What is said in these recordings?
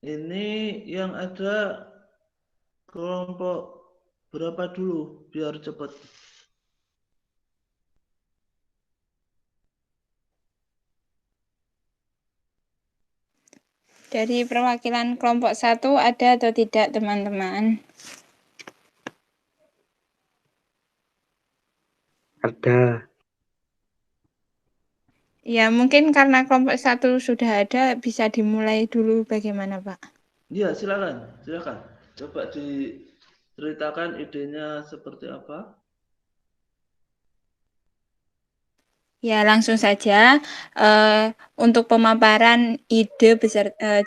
Ini yang ada kelompok berapa dulu biar cepat. Dari perwakilan kelompok 1 ada atau tidak, teman-teman? Ada. Ya, mungkin karena kelompok 1 sudah ada, bisa dimulai dulu bagaimana, Pak? Iya, silakan. Coba diceritakan idenya seperti apa. Ya, langsung saja. Untuk pemaparan ide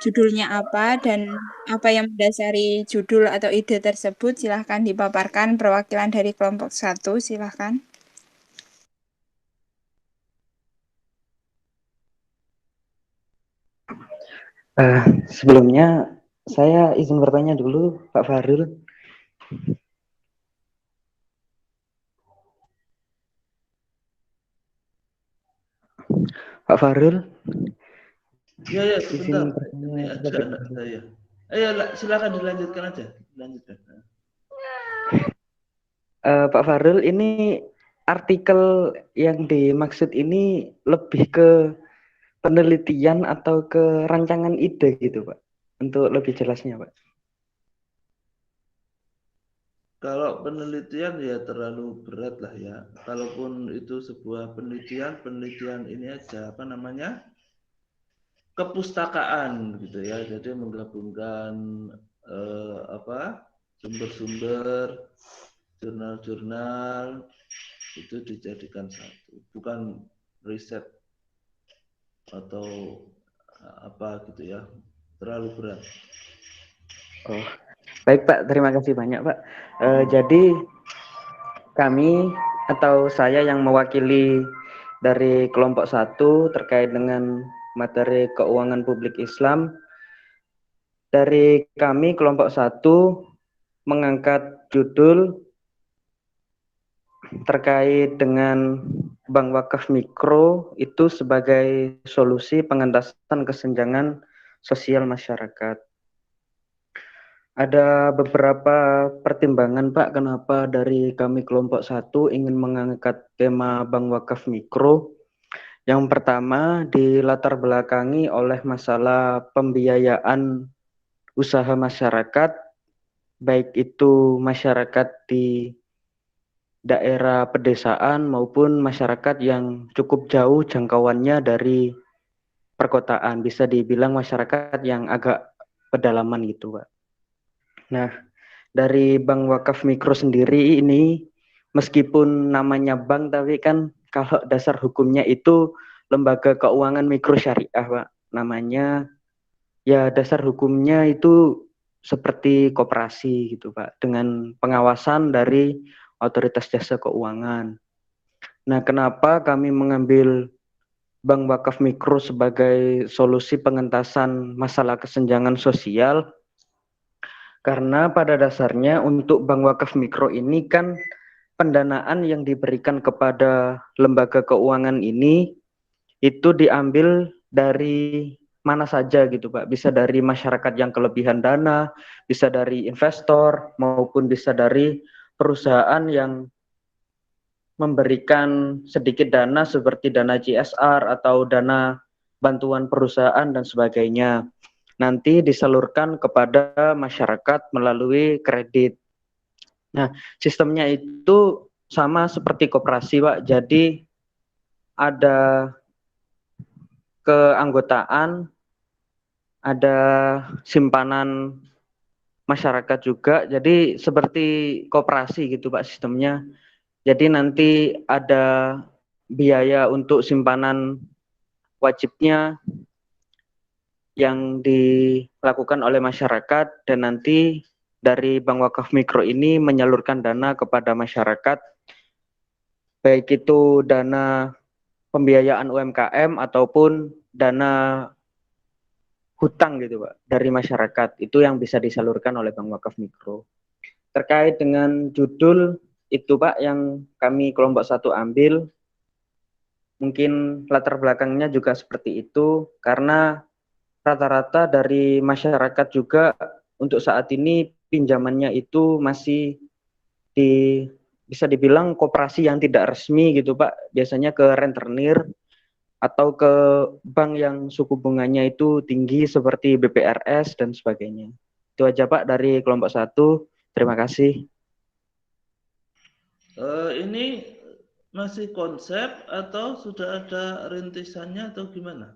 judulnya apa dan apa yang mendasari judul atau ide tersebut, silahkan dipaparkan perwakilan dari kelompok 1, silahkan. Sebelumnya saya izin bertanya dulu, Pak Fahrul. Pak Fahrul. Ya, sebentar. Izin bertanya Ini ada terlebih anak dahulu. saya. Ya, silakan dilanjutkan aja. Dilanjutkan. Pak Fahrul, ini artikel yang dimaksud ini lebih ke penelitian atau ke rancangan ide gitu, Pak? Untuk lebih jelasnya, Pak. Kalau penelitian ya terlalu berat lah ya. Kalaupun itu sebuah penelitian ini aja apa namanya? Kepustakaan gitu ya. Jadi menggabungkan apa? Sumber-sumber, jurnal-jurnal itu dijadikan satu, bukan riset atau apa gitu ya. Terlalu berat. Oh, baik Pak, terima kasih banyak Pak. Jadi kami atau saya yang mewakili dari kelompok 1 terkait dengan materi keuangan publik Islam. Dari kami kelompok 1 mengangkat judul terkait dengan Bank Wakaf Mikro itu sebagai solusi pengentasan kesenjangan sosial masyarakat. Ada beberapa pertimbangan Pak, kenapa dari kami kelompok 1 ingin mengangkat tema Bank Wakaf Mikro. Yang pertama dilatar belakangi oleh masalah pembiayaan usaha masyarakat, baik itu masyarakat di daerah pedesaan maupun masyarakat yang cukup jauh jangkauannya dari perkotaan. Bisa dibilang masyarakat yang agak pedalaman gitu Pak. Nah, dari Bank Wakaf Mikro sendiri ini meskipun namanya bank tapi kan kalau dasar hukumnya itu lembaga keuangan mikro syariah Pak. Namanya ya dasar hukumnya itu seperti koperasi gitu Pak dengan pengawasan dari otoritas jasa keuangan. Nah, kenapa kami mengambil Bank Wakaf Mikro sebagai solusi pengentasan masalah kesenjangan sosial? Karena pada dasarnya untuk Bank Wakaf Mikro ini kan pendanaan yang diberikan kepada lembaga keuangan ini itu diambil dari mana saja gitu Pak. Bisa dari masyarakat yang kelebihan dana, bisa dari investor, maupun bisa dari perusahaan yang memberikan sedikit dana seperti dana CSR atau dana bantuan perusahaan dan sebagainya. Nanti disalurkan kepada masyarakat melalui kredit. Nah, sistemnya itu sama seperti koperasi, Pak. Jadi ada keanggotaan, ada simpanan masyarakat juga. Jadi seperti koperasi gitu, Pak, sistemnya. Jadi nanti ada biaya untuk simpanan wajibnya yang dilakukan oleh masyarakat dan nanti dari Bank Wakaf Mikro ini menyalurkan dana kepada masyarakat baik itu dana pembiayaan UMKM ataupun dana hutang gitu Pak dari masyarakat itu yang bisa disalurkan oleh Bank Wakaf Mikro. Terkait dengan judul itu Pak yang kami kelompok 1 ambil, mungkin latar belakangnya juga seperti itu karena rata-rata dari masyarakat juga untuk saat ini pinjamannya itu masih bisa dibilang koperasi yang tidak resmi gitu Pak, biasanya ke rentenir atau ke bank yang suku bunganya itu tinggi seperti BPRS dan sebagainya. Itu aja Pak dari kelompok 1. Terima kasih. Ini masih konsep atau sudah ada rintisannya atau gimana?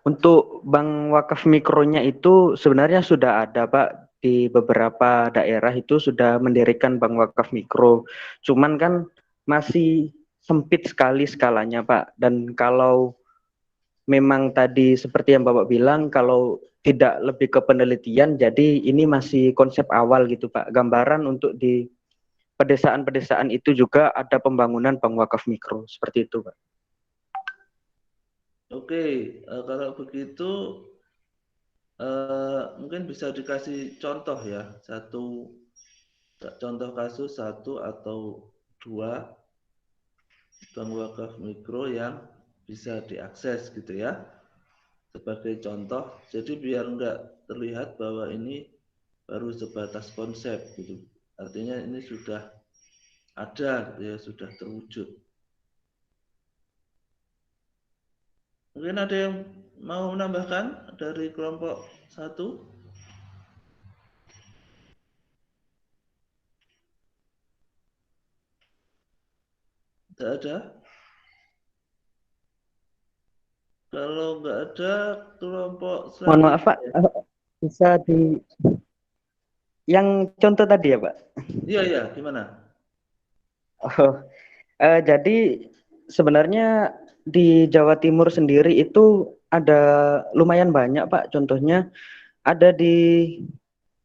Untuk bank wakaf mikronya itu sebenarnya sudah ada Pak, di beberapa daerah itu sudah mendirikan bank wakaf mikro. Cuman kan masih sempit sekali skalanya Pak. Dan kalau memang tadi seperti yang Bapak bilang, kalau tidak lebih ke penelitian, jadi ini masih konsep awal gitu Pak. Gambaran untuk di pedesaan-pedesaan itu juga ada pembangunan bank wakaf mikro, seperti itu Pak. Oke, kalau begitu mungkin bisa dikasih contoh ya, contoh kasus 1 atau 2 bank wakaf mikro yang bisa diakses gitu ya, sebagai contoh. Jadi biar nggak terlihat bahwa ini baru sebatas konsep gitu. Artinya ini sudah ada ya, sudah terwujud. Mungkin ada yang mau menambahkan dari kelompok 1? Tidak ada? Kalau nggak ada, kelompok Mohon maaf Pak, selanjutnya. bisa di yang contoh tadi ya Pak? Iya, iya, gimana? Oh, jadi sebenarnya di Jawa Timur sendiri itu ada lumayan banyak Pak. Contohnya ada di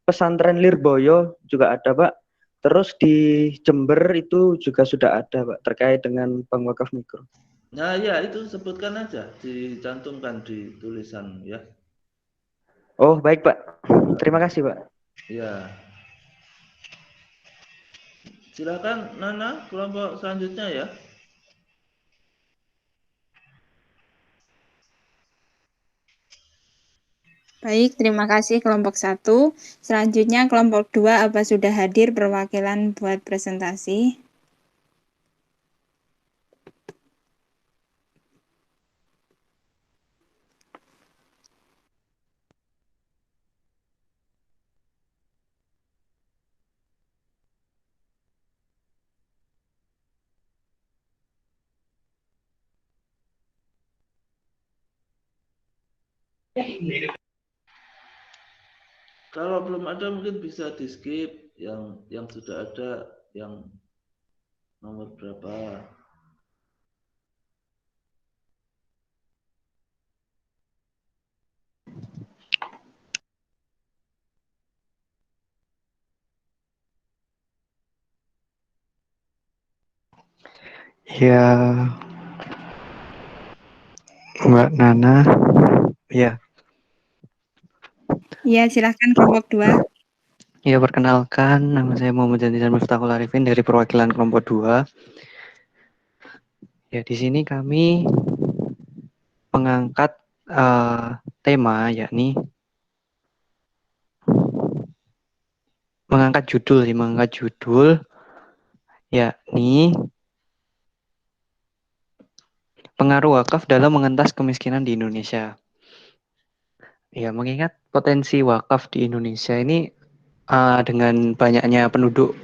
pesantren Lirboyo juga ada Pak. Terus di Jember itu juga sudah ada Pak, terkait dengan bank wakaf mikro. Nah, ya itu sebutkan aja, dicantumkan di tulisan ya. Oh baik Pak, terima kasih Pak. Ya, silakan Nana, kelompok selanjutnya ya. Baik, terima kasih kelompok 1. Selanjutnya kelompok 2, apa sudah hadir perwakilan buat presentasi? Kalau belum ada mungkin bisa di skip yang sudah ada, yang nomor berapa. Ya, Mbak Nana. Ya. Ya, silakan kelompok 2. Ya, perkenalkan, nama saya Muhammad Zanizar Miftahul Arifin dari perwakilan kelompok 2. Ya, di sini kami mengangkat tema, yakni mengangkat judul, yakni pengaruh wakaf dalam mengentas kemiskinan di Indonesia. Ya, mengingat potensi wakaf di Indonesia ini dengan banyaknya penduduk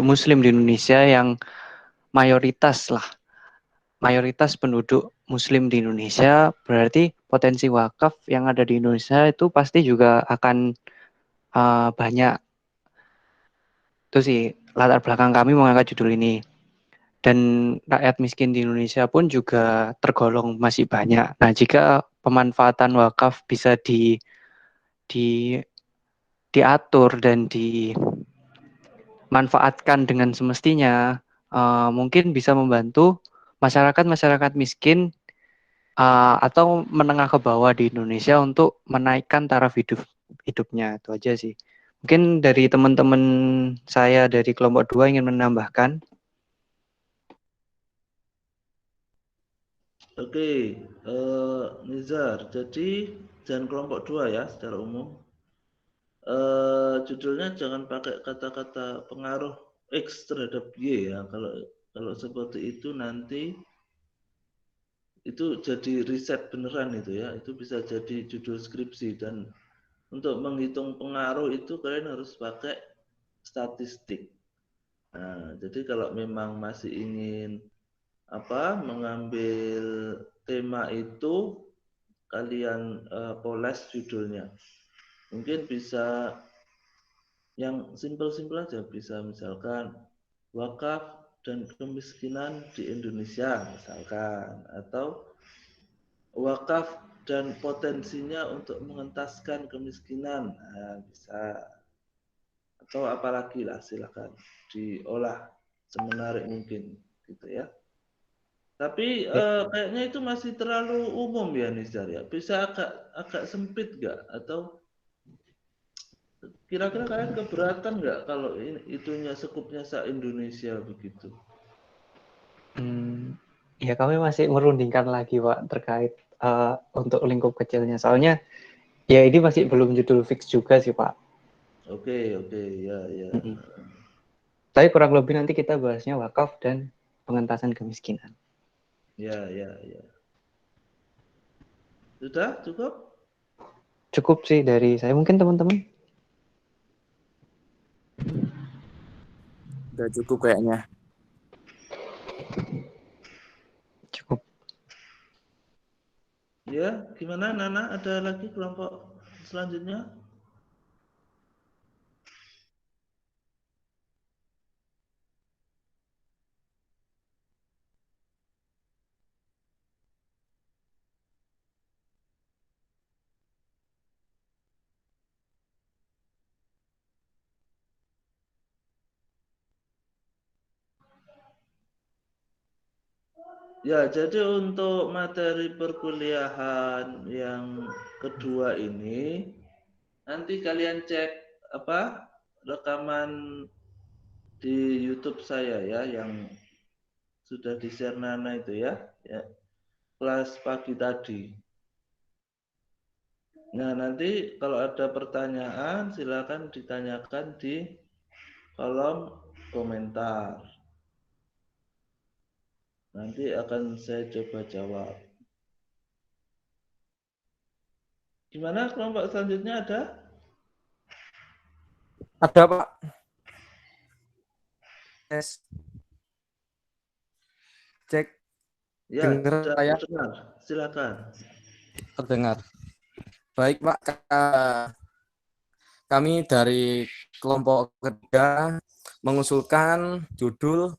Muslim di Indonesia yang mayoritas penduduk Muslim di Indonesia, berarti potensi wakaf yang ada di Indonesia itu pasti juga akan banyak. Itu sih latar belakang kami mengangkat judul ini. Dan rakyat miskin di Indonesia pun juga tergolong masih banyak. Nah, jika pemanfaatan wakaf bisa diatur dan dimanfaatkan dengan semestinya, mungkin bisa membantu masyarakat miskin atau menengah ke bawah di Indonesia untuk menaikkan taraf hidupnya. Itu aja sih. Mungkin dari teman-teman saya dari kelompok 2 ingin menambahkan. Oke, Nizar. Jadi jangan kelompok 2 ya secara umum. Judulnya jangan pakai kata-kata pengaruh X terhadap Y ya. Kalau seperti itu nanti itu jadi riset beneran itu ya. Itu bisa jadi judul skripsi, dan untuk menghitung pengaruh itu kalian harus pakai statistik. Nah, jadi kalau memang masih ingin mengambil tema itu, kalian poles judulnya. Mungkin bisa yang simpel-simpel aja, bisa misalkan wakaf dan kemiskinan di Indonesia misalkan, atau wakaf dan potensinya untuk mengentaskan kemiskinan, nah, bisa, atau apalagi lah, silakan diolah semenarik mungkin gitu ya. Tapi kayaknya itu masih terlalu umum ya Nizar ya. Bisa agak sempit nggak? Atau kira-kira kalian keberatan nggak kalau itunya sekupnya se-Indonesia begitu? Ya kami masih merundingkan lagi Pak terkait untuk lingkup kecilnya. Soalnya ya ini masih belum judul fix juga sih Pak. Oke, ya. Tapi kurang lebih nanti kita bahasnya wakaf dan pengentasan kemiskinan. Ya. Sudah cukup? Cukup sih dari saya, mungkin teman-teman. Udah cukup kayaknya. Cukup. Ya, gimana Nana? Ada lagi kelompok selanjutnya? Ya, jadi untuk materi perkuliahan yang kedua ini, nanti kalian cek rekaman di YouTube saya ya, yang sudah di-share Nana itu ya, kelas pagi tadi. Nah, nanti kalau ada pertanyaan silakan ditanyakan di kolom komentar. Nanti akan saya coba jawab. Gimana kelompok selanjutnya ada? Ada Pak. Tes. Cek. Ya, Dengar sudah saya? terdengar. Silakan. Terdengar. Baik Pak. Kami dari kelompok ketiga mengusulkan judul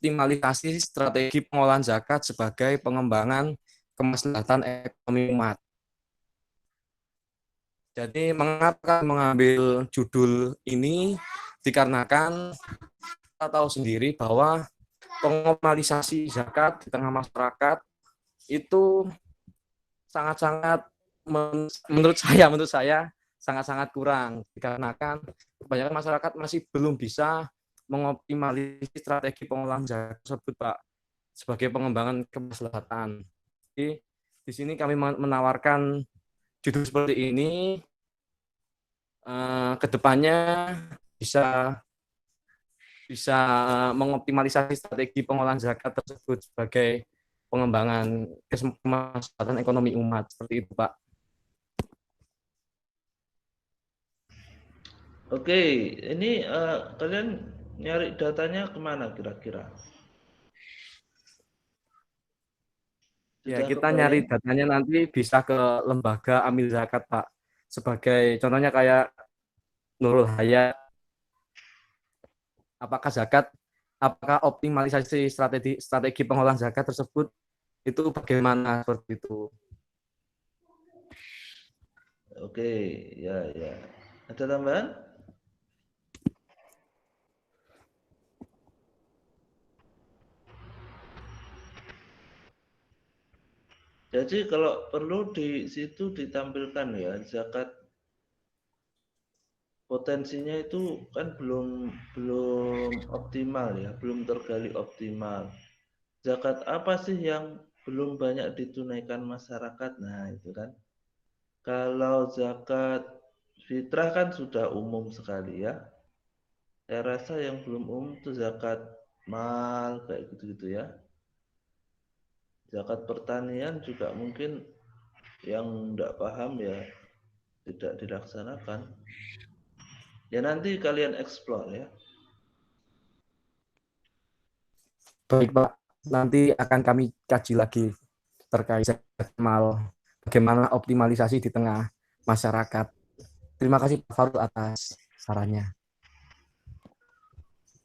optimalisasi strategi pengolahan zakat sebagai pengembangan kemaslahatan ekonomi umat. Jadi mengapa mengambil judul ini? Dikarenakan kita tahu sendiri bahwa pengoptimalisasi zakat di tengah masyarakat itu sangat-sangat menurut saya sangat-sangat kurang, dikarenakan kebanyakan masyarakat masih belum bisa mengoptimalisasi strategi pengolahan zakat tersebut Pak, sebagai pengembangan kemaslahatan. Jadi di sini kami menawarkan judul seperti ini, kedepannya bisa mengoptimalisasi strategi pengolahan zakat tersebut sebagai pengembangan kemaslahatan ekonomi umat, seperti itu Pak. Oke, ini kalian nyari datanya kemana kira-kira? Ya, Sudah kita kebayang? nyari datanya nanti bisa ke lembaga amil zakat Pak. Sebagai contohnya kayak Nurul Hayat, apakah optimalisasi strategi pengolahan zakat tersebut itu bagaimana, seperti itu. Oke, ya. Ada tambahan? Jadi kalau perlu di situ ditampilkan ya, zakat potensinya itu kan belum optimal ya, belum tergali optimal. Zakat apa sih yang belum banyak ditunaikan masyarakat. Nah, itu kan. Kalau zakat fitrah kan sudah umum sekali ya. Saya rasa yang belum umum itu zakat mal kayak gitu-gitu ya. Zakat pertanian juga mungkin yang tidak paham ya tidak dilaksanakan. Ya nanti kalian explore ya. Baik Pak, nanti akan kami kaji lagi terkait zakat mal, bagaimana optimalisasi di tengah masyarakat. Terima kasih Pak Faruk atas sarannya.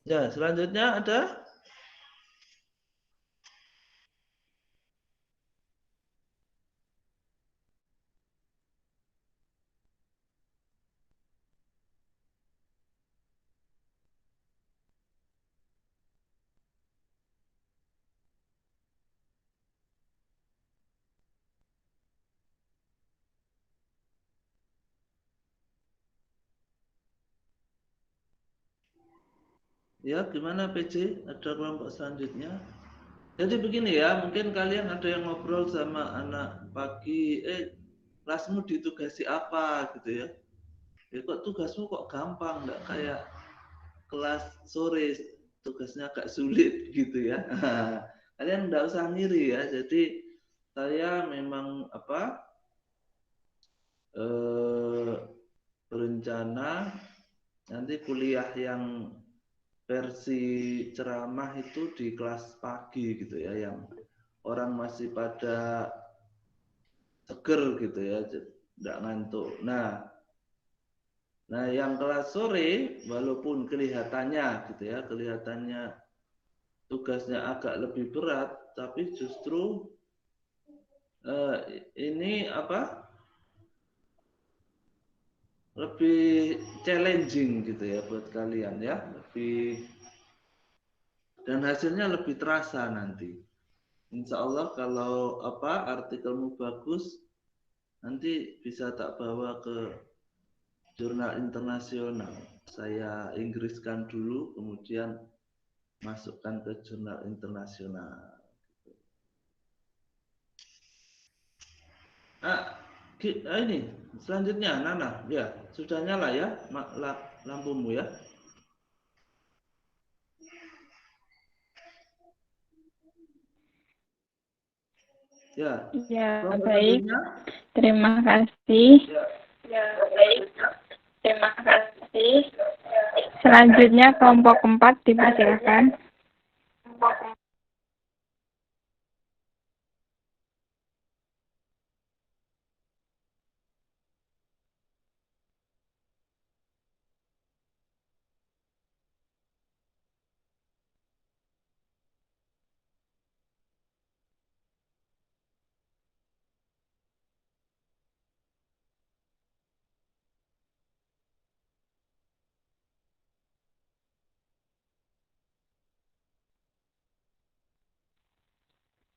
Ya, selanjutnya ada. Ya, gimana PJ? Ada kelompok selanjutnya? Jadi begini ya, mungkin kalian ada yang ngobrol sama anak pagi, kelasmu ditugasi apa gitu ya? Ya kok tugasmu kok gampang, nggak kayak kelas sore tugasnya agak sulit gitu ya. Kalian nggak usah ngiri ya. Jadi saya memang berencana nanti kuliah yang versi ceramah itu di kelas pagi gitu ya, yang orang masih pada seger gitu ya, tidak ngantuk. Nah, yang kelas sore walaupun kelihatannya gitu ya, kelihatannya tugasnya agak lebih berat, tapi justru ini lebih challenging gitu ya buat kalian ya, dan hasilnya lebih terasa nanti. Insya Allah kalau artikelmu bagus, nanti bisa tak bawa ke jurnal internasional. Saya Inggriskan dulu, kemudian masukkan ke jurnal internasional. Ini selanjutnya Nana, ya sudah nyala ya lampumu ya. Ya. Ya, Kelompok baik. selanjutnya. Terima kasih. Ya, baik. Terima kasih. Selanjutnya kelompok 4 dipersilakan.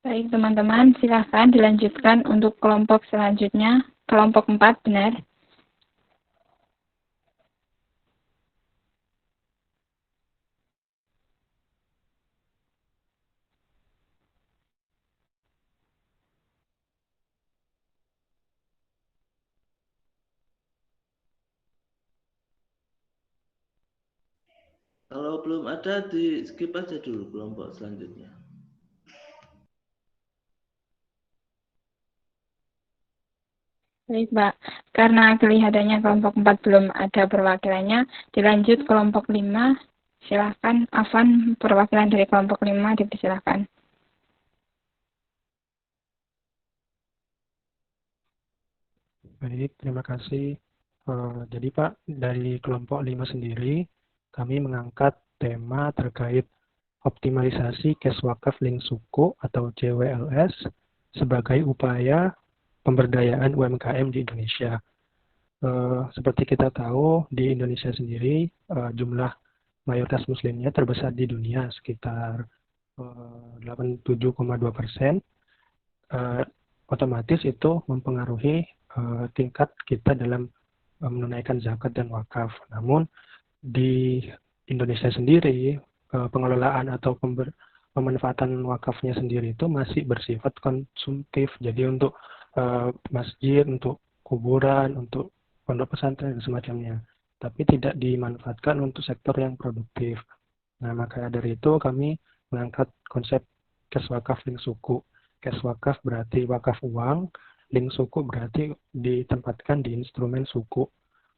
Baik, teman-teman, silakan dilanjutkan untuk kelompok selanjutnya. Kelompok 4, benar? Kalau belum ada, di skip aja dulu kelompok selanjutnya. Baik, Pak. Karena kelihatannya kelompok 4 belum ada perwakilannya, dilanjut kelompok 5. Silakan, Afan, perwakilan dari kelompok 5 dipersilakan. Baik, terima kasih. Jadi Pak, dari kelompok 5 sendiri, kami mengangkat tema terkait optimalisasi cash wakaf link suku atau CWLS sebagai upaya pemberdayaan UMKM di Indonesia. Seperti kita tahu, di Indonesia sendiri jumlah mayoritas muslimnya terbesar di dunia, sekitar 87,2%. Otomatis itu mempengaruhi tingkat kita dalam menunaikan zakat dan wakaf. Namun di Indonesia sendiri pengelolaan atau pemanfaatan wakafnya sendiri itu masih bersifat konsumtif. Jadi untuk masjid, untuk kuburan, untuk pondok pesantren dan semacamnya. Tapi tidak dimanfaatkan untuk sektor yang produktif. Nah, maka dari itu kami mengangkat konsep kes wakaf link suku. Kes wakaf berarti wakaf uang, link suku berarti ditempatkan di instrumen suku.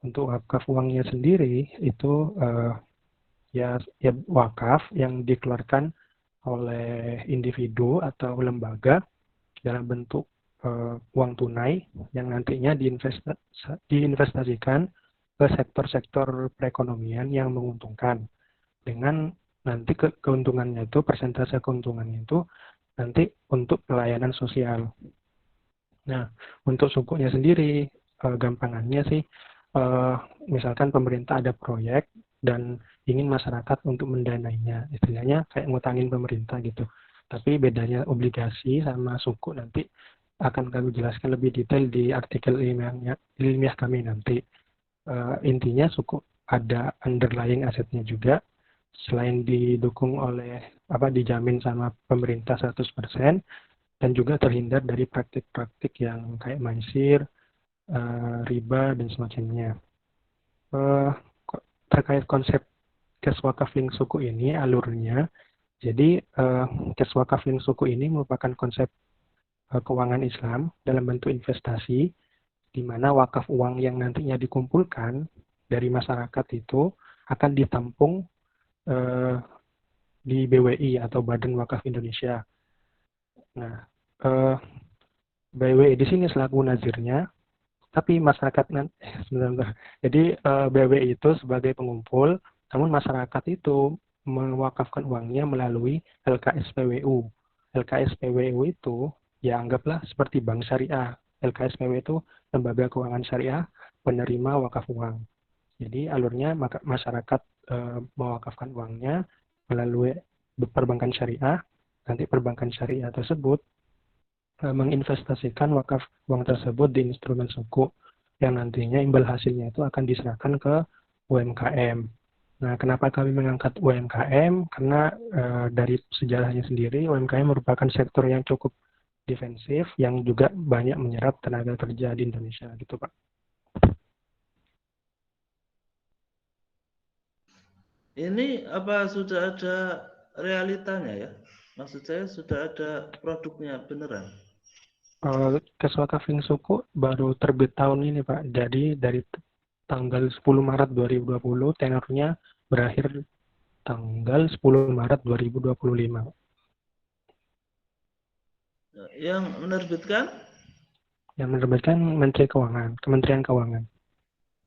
Untuk wakaf uangnya sendiri itu ya wakaf yang dikeluarkan oleh individu atau lembaga dalam bentuk uang tunai yang nantinya diinvestasikan ke sektor-sektor perekonomian yang menguntungkan, dengan nanti keuntungannya itu, persentase keuntungannya itu nanti untuk pelayanan sosial. Nah, untuk sukunya sendiri, gampangannya sih, misalkan pemerintah ada proyek dan ingin masyarakat untuk mendanainya, istilahnya kayak ngutangin pemerintah gitu. Tapi bedanya obligasi sama suku nanti akan kami jelaskan lebih detail di artikel ilmiah kami nanti. Intinya suku ada underlying asetnya juga, selain didukung oleh dijamin sama pemerintah 100%, dan juga terhindar dari praktik-praktik yang kayak maisir, riba dan semacamnya. Terkait konsep kes wakaf link suku ini, alurnya, jadi kes wakaf link suku ini merupakan konsep keuangan Islam dalam bentuk investasi, di mana wakaf uang yang nantinya dikumpulkan dari masyarakat itu akan ditampung di BWI atau Badan Wakaf Indonesia. Nah, BWI di sini selaku nazirnya, tapi masyarakat jadi BWI itu sebagai pengumpul, namun masyarakat itu mewakafkan uangnya melalui LKSPWU. LKSPWU itu ya anggaplah seperti bank syariah. LKSPWU itu lembaga keuangan syariah penerima wakaf uang. Jadi alurnya masyarakat mewakafkan uangnya melalui perbankan syariah. Nanti perbankan syariah tersebut menginvestasikan wakaf uang tersebut di instrumen suku yang nantinya imbal hasilnya itu akan diserahkan ke UMKM. Nah, kenapa kami mengangkat UMKM? Karena dari sejarahnya sendiri, UMKM merupakan sektor yang cukup defensif, yang juga banyak menyerap tenaga kerja di Indonesia, gitu Pak. Ini apa sudah ada realitanya ya? Maksud saya sudah ada produknya beneran? Kes wakaf link suku baru terbit tahun ini Pak. Jadi dari tanggal 10 Maret 2020, tenornya berakhir tanggal 10 Maret 2025. Yang menerbitkan? Yang menerbitkan Kementerian Keuangan.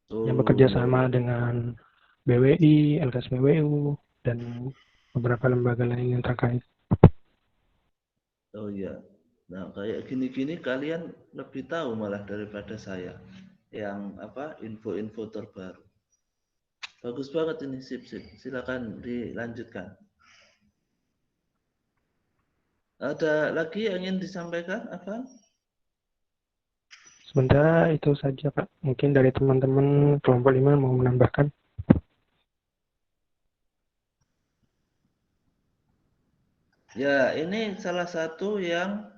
Yang bekerja sama dengan BWI, LKSPWU, dan beberapa lembaga lain yang terkait. Oh iya. Nah, kayak gini-gini kalian lebih tahu malah daripada saya. Yang info-info terbaru. Bagus banget ini, sip. Silakan dilanjutkan. Ada lagi yang ingin disampaikan, Afan? Sementara itu saja Pak. Mungkin dari teman-teman kelompok 5 mau menambahkan. Ya, ini salah satu yang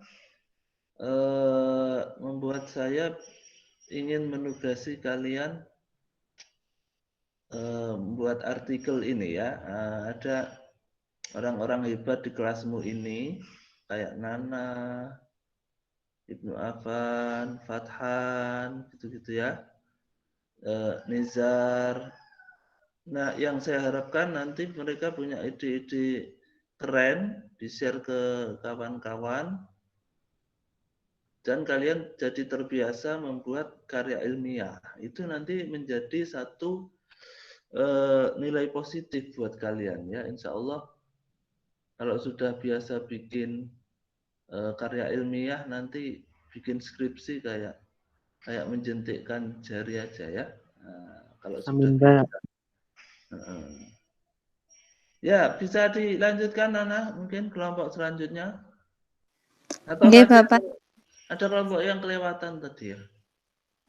membuat saya ingin menugasi kalian membuat artikel ini ya. Ada orang-orang hebat di kelasmu ini, kayak Nana, Ibnu Afan, Fathan, gitu-gitu ya, Nizar. Nah, yang saya harapkan nanti mereka punya ide-ide keren, di-share ke kawan-kawan, dan kalian jadi terbiasa membuat karya ilmiah. Itu nanti menjadi satu nilai positif buat kalian ya, insya Allah. Kalau sudah biasa bikin karya ilmiah, nanti bikin skripsi kayak menjentikkan jari aja ya. Nah, kalau sudah biasa. Ya, bisa dilanjutkan Nana, mungkin kelompok selanjutnya. Atau Oke, Bapak. Ada kelompok yang kelewatan tadi ya?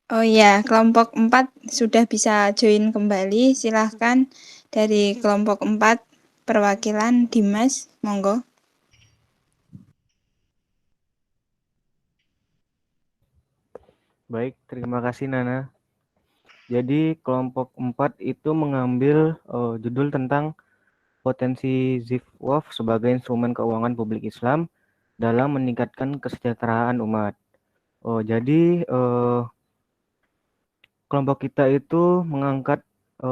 Oh iya, kelompok 4 sudah bisa join kembali. Silahkan dari kelompok 4 perwakilan Dimas, monggo. Baik, terima kasih Nana. Jadi kelompok 4 itu mengambil judul tentang potensi ZIFWAF sebagai instrumen keuangan publik Islam dalam meningkatkan kesejahteraan umat. Jadi kelompok kita itu mengangkat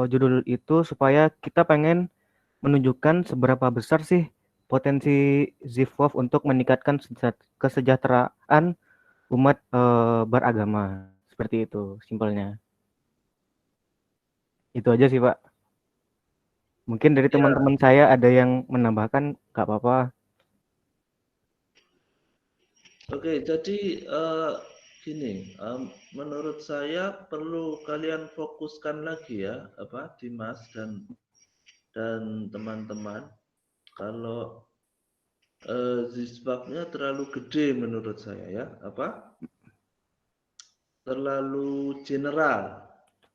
judul itu supaya kita pengen menunjukkan seberapa besar sih potensi ZIFWAF untuk meningkatkan kesejahteraan umat beragama. Seperti itu simpelnya. Itu aja sih Pak. Mungkin dari Ya, teman-teman saya ada yang menambahkan, nggak apa-apa. oke. Jadi gini, menurut saya perlu kalian fokuskan lagi ya, Dimas dan teman-teman. Kalau zisbabnya terlalu gede menurut saya ya, terlalu general,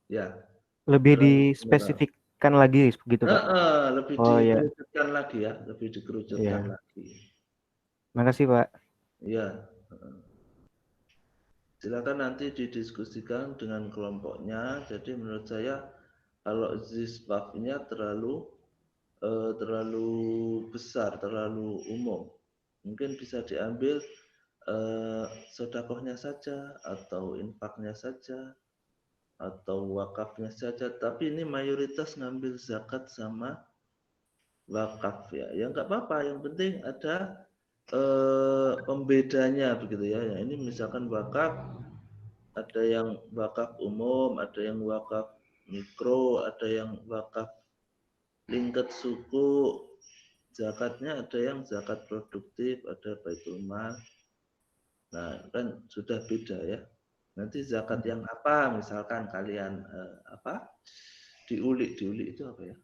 ya. Lebih Terlalu general. dispesifikkan lagi begitu Pak. Lebih Oh ya, dikerucutkan lagi ya, lebih dikerucutkan iya. lagi. Makasih Pak. Ya, silakan nanti didiskusikan dengan kelompoknya. Jadi menurut saya kalau zisbabnya terlalu besar, terlalu umum, mungkin bisa diambil sedekahnya saja atau infaknya saja atau wakafnya saja. Tapi ini mayoritas ngambil zakat sama wakaf ya. Ya nggak apa-apa. Yang penting ada pembedanya begitu ya. Ya. Ini misalkan wakaf, ada yang wakaf umum, ada yang wakaf mikro, ada yang wakaf lingkat suku. Zakatnya ada yang zakat produktif, ada baitul mal. Nah, kan sudah beda ya. Nanti zakat yang apa misalkan kalian diulik itu apa ya?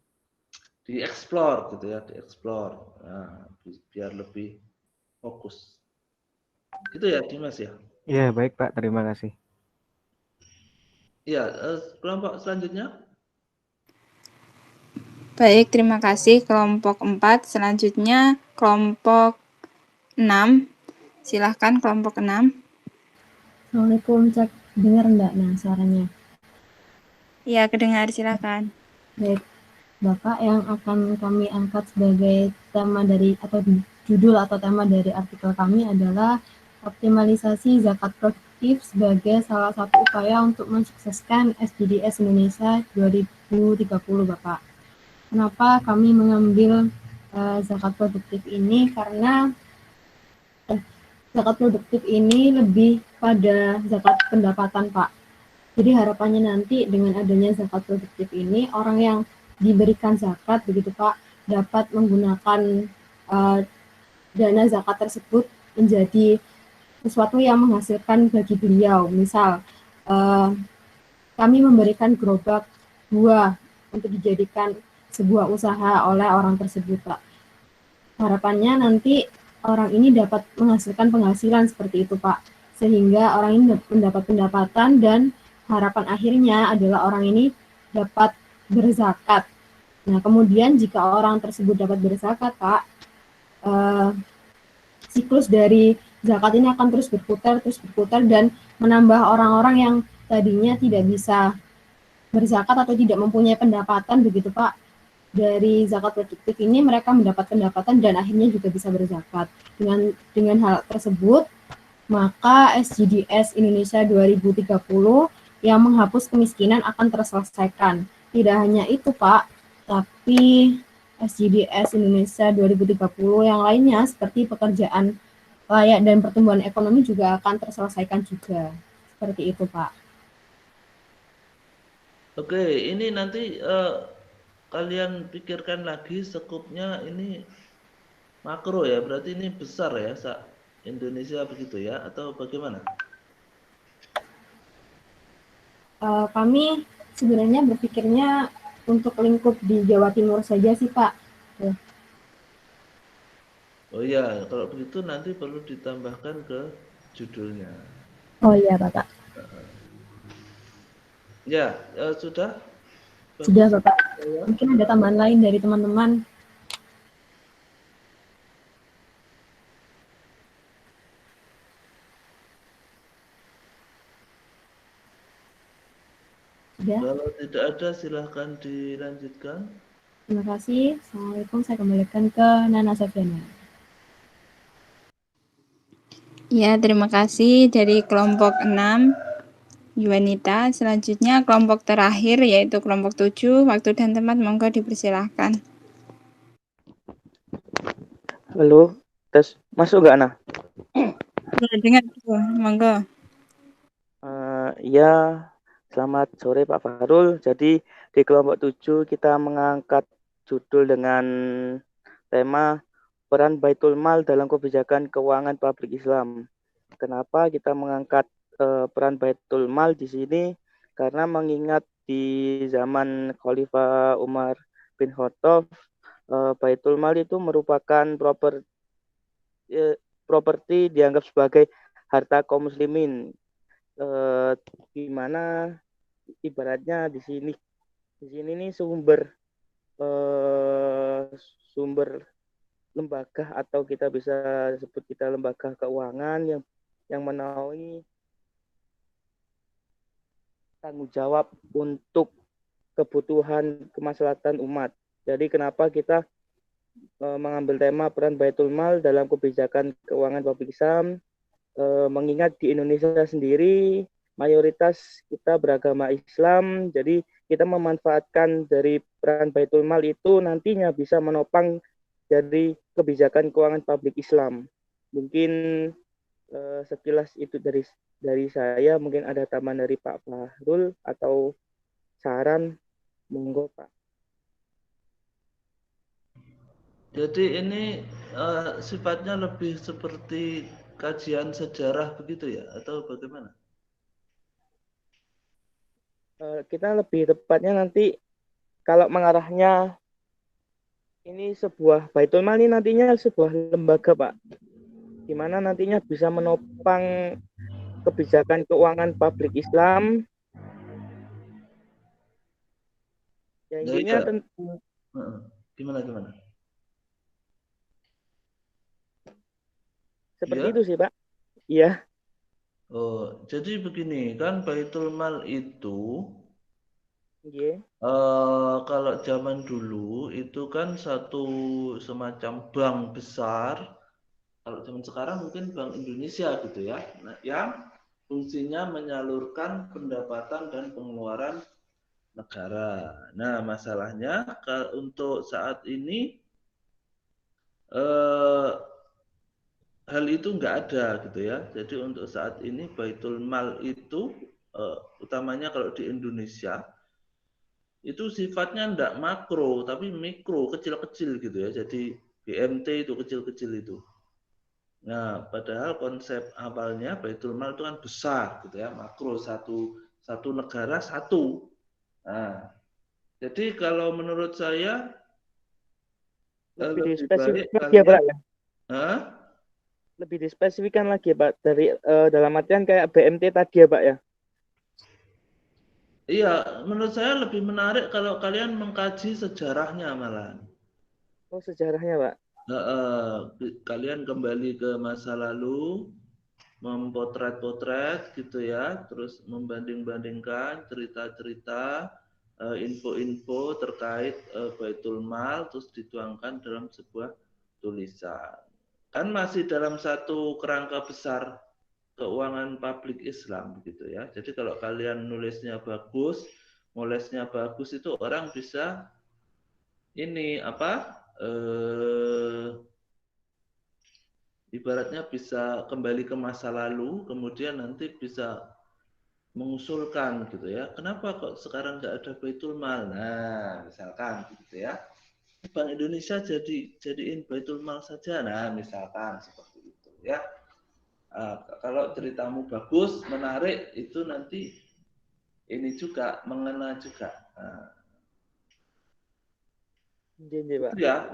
Dieksplor gitu ya, dieksplor. Nah, biar lebih fokus. Gitu ya, Dimas ya. Iya, baik Pak, terima kasih. Iya, kelompok selanjutnya. Baik, terima kasih kelompok 4. Selanjutnya kelompok 6. Silahkan kelompok 6. Assalamualaikum, cek dengar enggak suaranya? Iya, kedengar, silahkan. Baik, Bapak, yang akan kami angkat sebagai tema dari atau judul atau tema dari artikel kami adalah optimalisasi zakat produktif sebagai salah satu upaya untuk mensukseskan SDGs Indonesia 2030, Bapak. Kenapa kami mengambil zakat produktif ini? Karena zakat produktif ini lebih pada zakat pendapatan, Pak. Jadi harapannya nanti dengan adanya zakat produktif ini, orang yang diberikan zakat begitu Pak, dapat menggunakan dana zakat tersebut menjadi sesuatu yang menghasilkan bagi beliau. Misal kami memberikan gerobak buah untuk dijadikan sebuah usaha oleh orang tersebut, Pak. Harapannya nanti orang ini dapat menghasilkan penghasilan seperti itu, Pak. Sehingga orang ini mendapat pendapatan dan harapan akhirnya adalah orang ini dapat berzakat. Nah, kemudian jika orang tersebut dapat berzakat, Pak, siklus dari zakat ini akan terus berputar dan menambah orang-orang yang tadinya tidak bisa berzakat atau tidak mempunyai pendapatan begitu Pak. Dari zakat produktif ini mereka mendapat pendapatan dan akhirnya juga bisa berzakat. Dengan hal tersebut, maka SDGs Indonesia 2030 yang menghapus kemiskinan akan terselesaikan. Tidak hanya itu Pak, tapi SDGs Indonesia 2030 yang lainnya seperti pekerjaan layak dan pertumbuhan ekonomi juga akan terselesaikan juga. Seperti itu, Pak. Oke, ini nanti kalian pikirkan lagi skupnya ini makro ya, berarti ini besar ya, Indonesia begitu ya, atau bagaimana? Kami sebenarnya berpikirnya untuk lingkup di Jawa Timur saja sih Pak. Oh iya, kalau begitu nanti perlu ditambahkan ke judulnya. Oh iya Bapak. Ya, sudah? Sudah Bapak. Mungkin ada tambahan lain dari teman-teman. Sudah. Kalau tidak ada, silahkan dilanjutkan. Terima kasih. Assalamualaikum. Saya kembalikan ke Nana Safiana. Ya, terima kasih dari kelompok 6, Yuanita. Selanjutnya kelompok terakhir yaitu kelompok 7. Waktu dan tempat monggo dipersilahkan. Halo, tes masuk nggak Ana? Ya, dengar tuh, monggo. Ya, selamat sore Pak Fahrul. Jadi di kelompok 7 kita mengangkat judul dengan tema peran Baitul Mal dalam kebijakan keuangan publik Islam. Kenapa kita mengangkat peran Baitul Mal di sini? Karena mengingat di zaman Khalifah Umar bin Khattab, Baitul Mal itu merupakan properti dianggap sebagai harta kaum muslimin, di mana ibaratnya di sini nih sumber lembaga, atau kita bisa sebut kita lembaga keuangan yang menaungi tanggung jawab untuk kebutuhan kemaslahatan umat. Jadi kenapa kita mengambil tema peran Baitul Mal dalam kebijakan keuangan publik Islam, mengingat di Indonesia sendiri mayoritas kita beragama Islam, jadi kita memanfaatkan dari peran Baitul Mal itu nantinya bisa menopang dari kebijakan keuangan publik Islam. Mungkin sekilas itu dari saya. Mungkin ada tambahan dari Pak Fahrul atau saran, monggo Pak. Jadi ini sifatnya lebih seperti kajian sejarah begitu ya, atau bagaimana? Kita lebih tepatnya nanti kalau mengarahnya ini sebuah Baitul Mal ini nantinya sebuah lembaga Pak, di mana nantinya bisa menopang kebijakan keuangan publik Islam. Ya intinya tentu gimana? Seperti ya? itu sih Pak. Iya. Oh, jadi begini kan, Baitul Mal itu Yeah. kalau zaman dulu itu kan satu semacam bank besar. Kalau zaman sekarang mungkin Bank Indonesia gitu ya, nah, yang fungsinya menyalurkan pendapatan dan pengeluaran negara. Nah, masalahnya untuk saat ini hal itu nggak ada gitu ya. Jadi untuk saat ini Baitul Mal itu utamanya kalau di Indonesia itu sifatnya enggak makro tapi mikro, kecil-kecil gitu ya. Jadi BMT itu kecil-kecil itu. Nah, padahal konsep awalnya Baitul Mal itu kan besar gitu ya, makro, satu negara satu. Nah, jadi kalau menurut saya Lebih lebih baik dispesifikkan lagi ya Pak kalian, ya? Lebih dispesifikkan lagi Pak, dari dalam artian kayak BMT tadi ya Pak ya? Iya, menurut saya lebih menarik kalau kalian mengkaji sejarahnya malah. Oh, sejarahnya Pak. Kalian kembali ke masa lalu, mempotret-potret gitu ya, terus membanding-bandingkan cerita-cerita, info-info terkait Baitul Mal, terus dituangkan dalam sebuah tulisan. Kan masih dalam satu kerangka besar keuangan publik Islam gitu ya. Jadi kalau kalian nulisnya bagus, molesnya bagus, itu orang bisa ini apa? Ibaratnya bisa kembali ke masa lalu, kemudian nanti bisa mengusulkan gitu ya. Kenapa kok sekarang nggak ada Baitul Mal? Nah, misalkan gitu ya. Bank Indonesia jadiin Baitul Mal saja. Nah, misalkan seperti itu ya. Kalau ceritamu bagus, menarik, itu nanti ini juga mengena juga. Pak.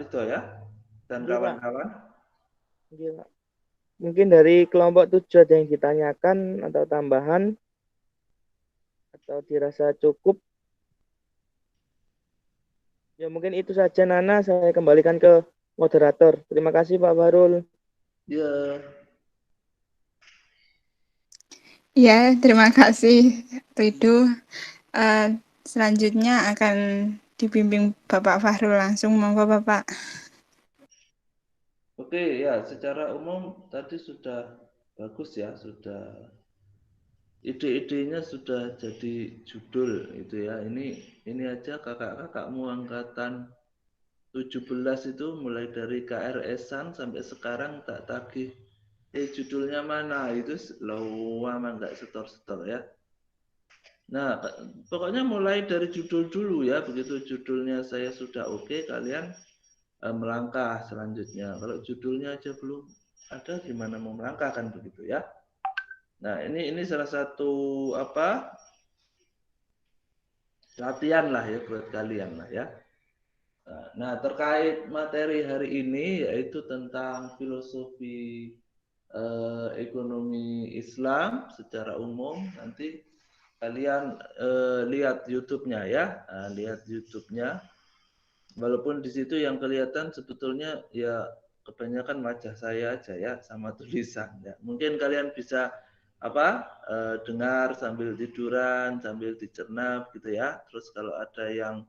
Itu ya. Dan kawan-kawan. Pak. Mungkin dari kelompok 7 ada yang ditanyakan atau tambahan, atau dirasa cukup? Ya mungkin itu saja Nana, saya kembalikan ke moderator. Terima kasih Pak Fahrul. Ya. Ya, terima kasih Rido. Selanjutnya akan dibimbing Bapak Fahrul langsung, monggo Bapak. Oke, ya, secara umum tadi sudah bagus ya, sudah ide-idenya sudah jadi judul itu ya. Ini aja kakak-kakakmu angkatan 17 itu mulai dari KRS-an sampai sekarang tak tagih. Judulnya mana? Itu lama nggak setor-setor ya. Nah, pokoknya mulai dari judul dulu ya. Begitu judulnya saya sudah oke, kalian melangkah selanjutnya. Kalau judulnya aja belum ada, gimana mau melangkah kan begitu ya. Nah, ini salah satu latihan lah ya buat kalian lah ya. Nah, terkait materi hari ini yaitu tentang filosofi ekonomi Islam secara umum. Nanti kalian lihat YouTube-nya ya, lihat YouTube-nya. Walaupun di situ yang kelihatan sebetulnya ya kebanyakan wajah saya aja ya sama tulisan ya. Mungkin kalian bisa dengar sambil tiduran, sambil dicerna gitu ya. Terus kalau ada yang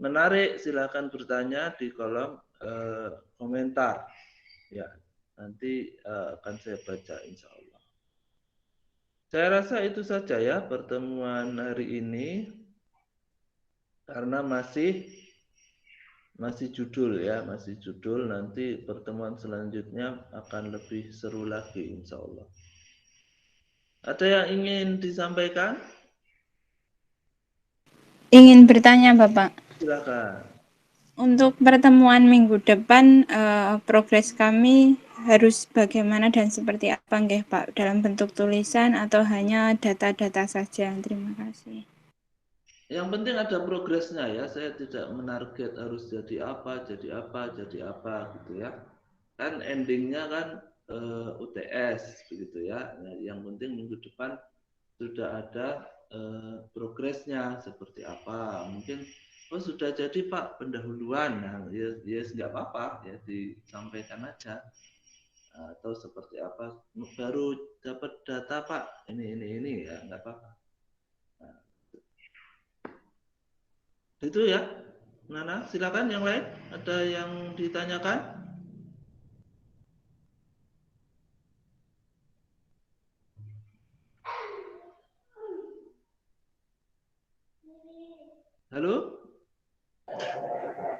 menarik silahkan bertanya di kolom komentar ya. Nanti akan saya baca insya Allah. Saya rasa itu saja ya pertemuan hari ini karena masih judul ya, masih judul. Nanti pertemuan selanjutnya akan lebih seru lagi insya Allah. Ada yang ingin disampaikan? Ingin bertanya Bapak. Silakan. Untuk pertemuan minggu depan, progres kami harus bagaimana dan seperti apa nggih Pak? Dalam bentuk tulisan atau hanya data-data saja? Terima kasih. Yang penting ada progresnya ya. Saya tidak menarget harus jadi apa gitu ya. Kan endingnya kan UTS begitu ya. Nah, yang penting minggu depan sudah ada progresnya seperti apa. Mungkin sudah jadi Pak pendahuluan. Nah, ya nggak apa-apa ya disampaikan aja. Atau seperti apa, baru dapat data Pak ini ya nggak apa-apa. Nah, itu ya. Nana, silakan yang lain. Ada yang ditanyakan? Halo?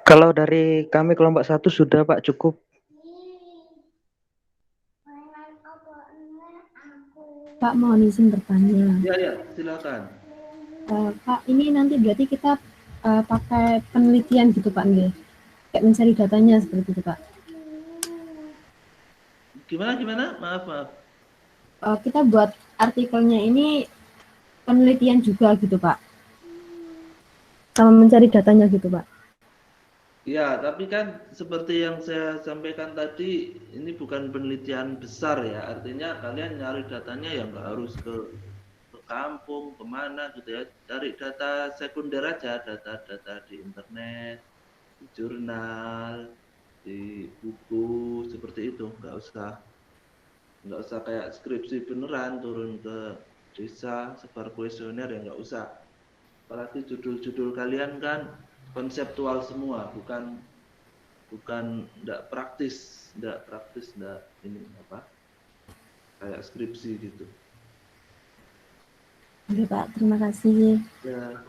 Kalau dari kami kelompok 1 sudah Pak, cukup. Pak, mohon izin bertanya. Ya, silakan. Pak, ini nanti berarti kita pakai penelitian gitu Pak, nggih? Kayak mencari datanya seperti itu Pak. Gimana? Maaf. Kita buat artikelnya ini penelitian juga gitu Pak. Sama mencari datanya gitu Pak. Ya, tapi kan seperti yang saya sampaikan tadi, ini bukan penelitian besar ya. Artinya kalian nyari datanya yang nggak harus ke kampung, kemana gitu ya. Cari data sekunder aja, data-data di internet, di jurnal, di buku, seperti itu. Nggak usah kayak skripsi beneran turun ke desa, sebar kuesioner ya nggak usah. Apalagi judul-judul kalian kan konseptual semua, bukan enggak praktis, enggak ini kayak skripsi gitu. Oke Pak, terima kasih. Ya.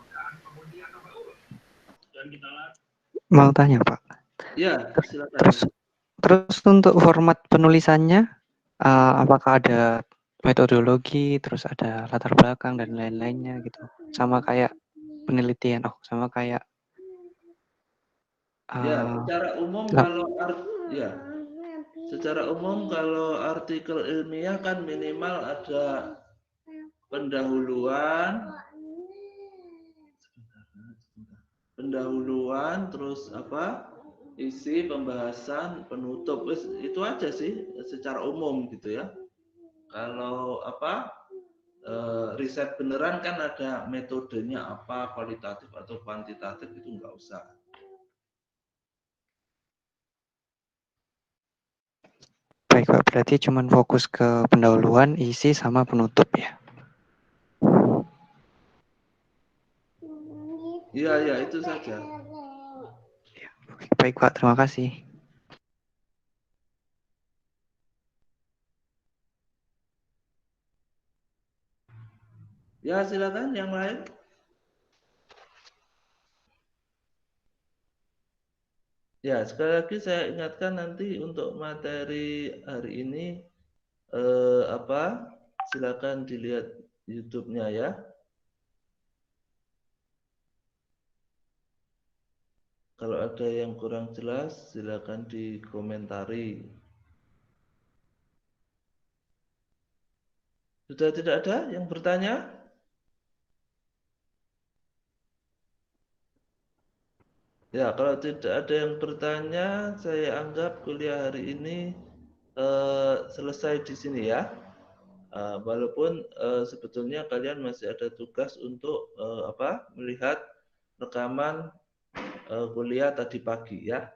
Mau tanya Pak. Ya, silakan. Terus untuk format penulisannya, apakah ada metodologi, terus ada latar belakang dan lain-lainnya gitu, sama kayak penelitian, sama kayak secara umum kalau artikel ilmiah kan minimal ada pendahuluan, terus isi, pembahasan, penutup, itu aja sih secara umum gitu ya. Kalau riset beneran kan ada metodenya apa, kualitatif atau kuantitatif, itu nggak usah. Baik Pak, berarti cuma fokus ke pendahuluan, isi, sama penutup ya? Iya, itu saja. Baik Pak, terima kasih. Ya, silakan yang lain. Ya, sekali lagi saya ingatkan nanti untuk materi hari ini silakan dilihat YouTube-nya ya. Kalau ada yang kurang jelas, silakan dikomentari. Sudah tidak ada yang bertanya? Ya, kalau tidak ada yang bertanya, saya anggap kuliah hari ini selesai di sini ya. Walaupun sebetulnya kalian masih ada tugas untuk melihat rekaman kuliah tadi pagi ya.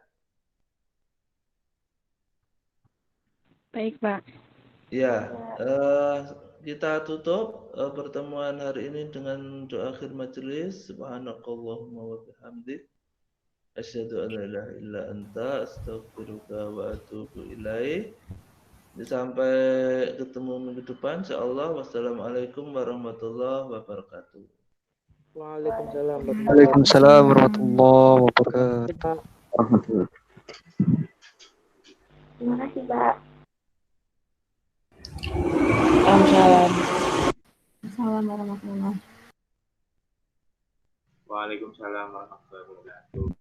Baik, Pak. Ya, kita tutup pertemuan hari ini dengan doa akhir majelis. Subhanakallahumma wa bihamdik, asyhadu an la ilaha illa anta, astaghfiruka wa atubu ilaik. Sampai ketemu minggu depan insyaallah. Wassalamualaikum warahmatullahi wabarakatuh. Waalaikumsalam. Waalaikumsalam warahmatullahi wabarakatuh. Terima kasih, Pak. Waalaikumsalam. Assalamualaikum warahmatullahi wabarakatuh. Waalaikumsalam warahmatullahi wabarakatuh.